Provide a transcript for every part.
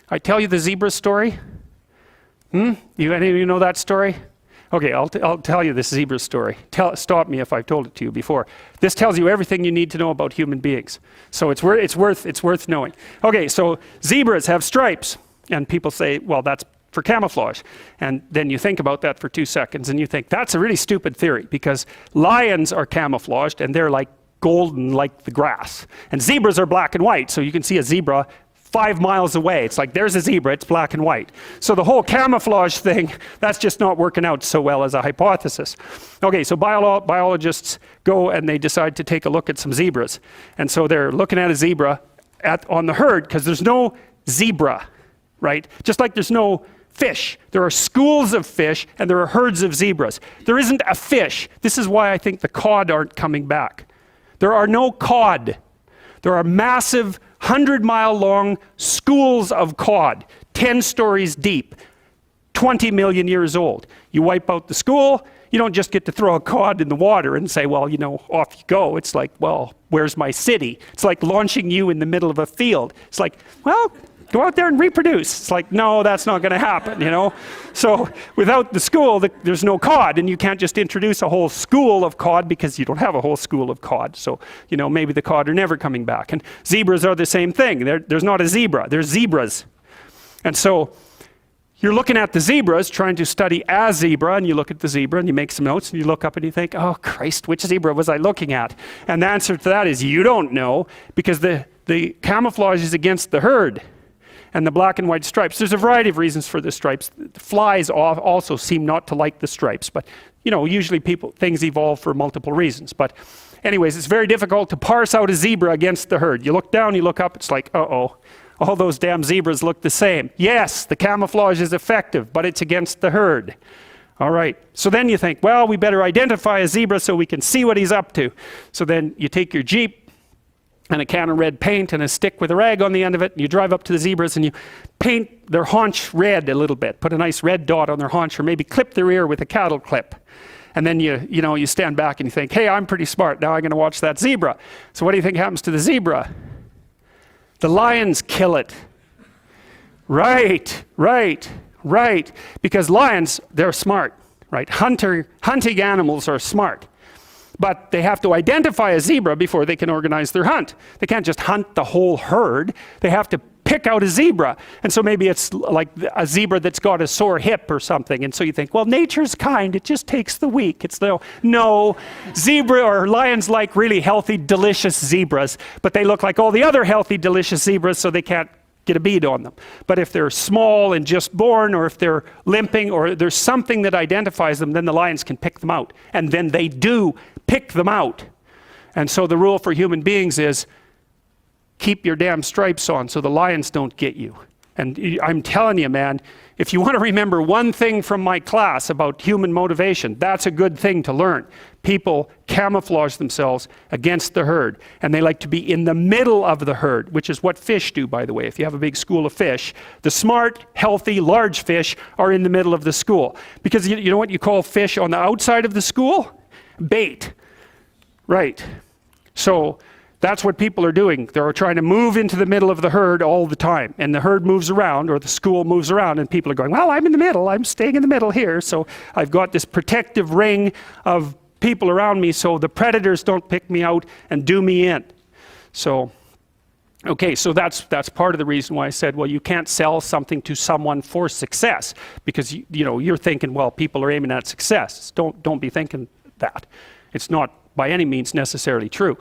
I tell you the zebra story? Any of you know that story? Okay, I'll tell you this zebra story. Stop me if I've told it to you before. This tells you everything you need to know about human beings. So it's worth knowing. Okay, so zebras have stripes. And people say, well, that's for camouflage. And then you think about that for 2 seconds and you think, that's a really stupid theory because lions are camouflaged and they're like golden like the grass. And zebras are black and white, so you can see a zebra 5 miles away. It's like, there's a zebra, it's black and white. So the whole camouflage thing, that's just not working out so well as a hypothesis. Okay, so biologists go and they decide to take a look at some zebras. And so they're looking at a zebra on the herd because there's no zebra, right? Just like there's no fish. There are schools of fish and there are herds of zebras. There isn't a fish. This is why I think the cod aren't coming back. There are no cod. There are massive 100-mile-long schools of cod, 10 stories deep, 20 million years old. You wipe out the school, you don't just get to throw a cod in the water and say, well, you know, off you go. It's like, well, where's my city? It's like launching you in the middle of a field. It's like, well, go out there and reproduce. It's like, no, that's not going to happen, you know? So without the school, there's no cod, and you can't just introduce a whole school of cod because you don't have a whole school of cod. So, you know, maybe the cod are never coming back. And zebras are the same thing. There's not a zebra. There's zebras. And so you're looking at the zebras, trying to study a zebra, and you look at the zebra and you make some notes and you look up and you think, oh, Christ, which zebra was I looking at? And the answer to that is you don't know because the camouflage is against the herd. And the black and white stripes. There's a variety of reasons for the stripes. Flies also seem not to like the stripes, but you know, usually things evolve for multiple reasons. But anyways, it's very difficult to parse out a zebra against the herd. You look down, you look up, it's like, uh-oh, all those damn zebras look the same. Yes, the camouflage is effective, but it's against the herd. All right, so then you think, well, we better identify a zebra so we can see what he's up to. So then you take your Jeep, and a can of red paint and a stick with a rag on the end of it, and you drive up to the zebras and you paint their haunch red a little bit, put a nice red dot on their haunch, or maybe clip their ear with a cattle clip. And then you stand back and you think, hey, I'm pretty smart, now I'm going to watch that zebra. So what do you think happens to the zebra? The lions kill it. Right. Because lions, they're smart, right? Hunting animals are smart. But they have to identify a zebra before they can organize their hunt. They can't just hunt the whole herd. They have to pick out a zebra. And so maybe it's like a zebra that's got a sore hip or something. And so you think, well, nature's kind. It just takes the weak. No, zebra or lions like really healthy, delicious zebras. But they look like all the other healthy, delicious zebras, so they can't get a bead on them. But if they're small and just born, or if they're limping, or there's something that identifies them, then the lions can pick them out. And then they do pick them out. And so the rule for human beings is keep your damn stripes on so the lions don't get you. And I'm telling you, man, if you want to remember one thing from my class about human motivation, that's a good thing to learn. People camouflage themselves against the herd, and they like to be in the middle of the herd, which is what fish do, by the way. If you have a big school of fish, the smart, healthy, large fish are in the middle of the school. Because you know what you call fish on the outside of the school? Bait. Right. So that's what people are doing. They're trying to move into the middle of the herd all the time. And the herd moves around, or the school moves around, and people are going, well, I'm in the middle. I'm staying in the middle here. So I've got this protective ring of people around me so the predators don't pick me out and do me in. So, okay, so that's part of the reason why I said, well, you can't sell something to someone for success. Because you're thinking, well, people are aiming at success. Don't be thinking that. It's not by any means necessarily true.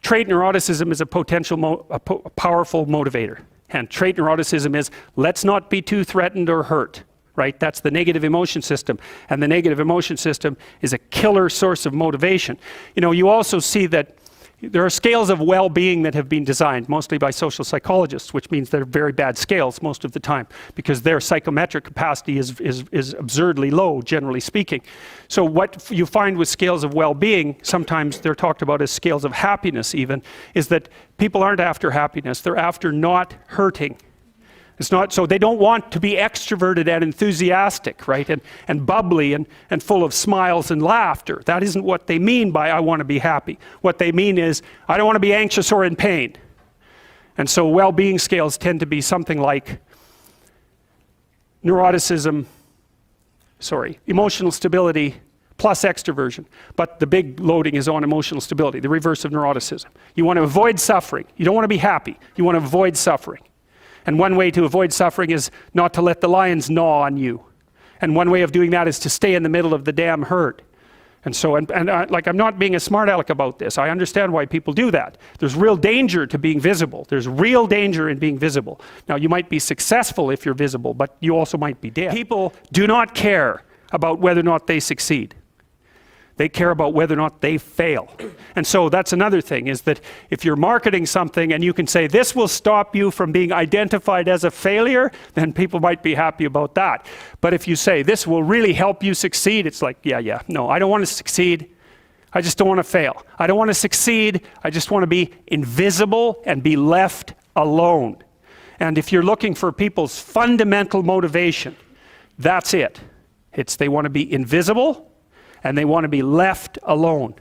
Trait neuroticism is a powerful motivator. And trait neuroticism is, let's not be too threatened or hurt, right? That's the negative emotion system. And the negative emotion system is a killer source of motivation. You also see that there are scales of well-being that have been designed, mostly by social psychologists, which means they're very bad scales most of the time, because their psychometric capacity is absurdly low, generally speaking. So what you find with scales of well-being, sometimes they're talked about as scales of happiness even, is that people aren't after happiness, they're after not hurting. It's not, so they don't want to be extroverted and enthusiastic, right? And bubbly and full of smiles and laughter. That isn't what they mean by I want to be happy. What they mean is I don't want to be anxious or in pain. And so well-being scales tend to be something like emotional stability plus extroversion. But the big loading is on emotional stability, the reverse of neuroticism. You want to avoid suffering. You don't want to be happy. You want to avoid suffering. And one way to avoid suffering is not to let the lions gnaw on you. And one way of doing that is to stay in the middle of the damn herd. And so, like, I'm not being a smart aleck about this. I understand why people do that. There's real danger to being visible. There's real danger in being visible. Now, you might be successful if you're visible, but you also might be dead. People do not care about whether or not they succeed. They care about whether or not they fail. And so that's another thing, is that if you're marketing something and you can say, this will stop you from being identified as a failure, then people might be happy about that. But if you say, this will really help you succeed, it's like, no, I don't want to succeed. I just don't want to fail. I don't want to succeed. I just want to be invisible and be left alone. And if you're looking for people's fundamental motivation, that's it. It's they want to be invisible, and they want to be left alone.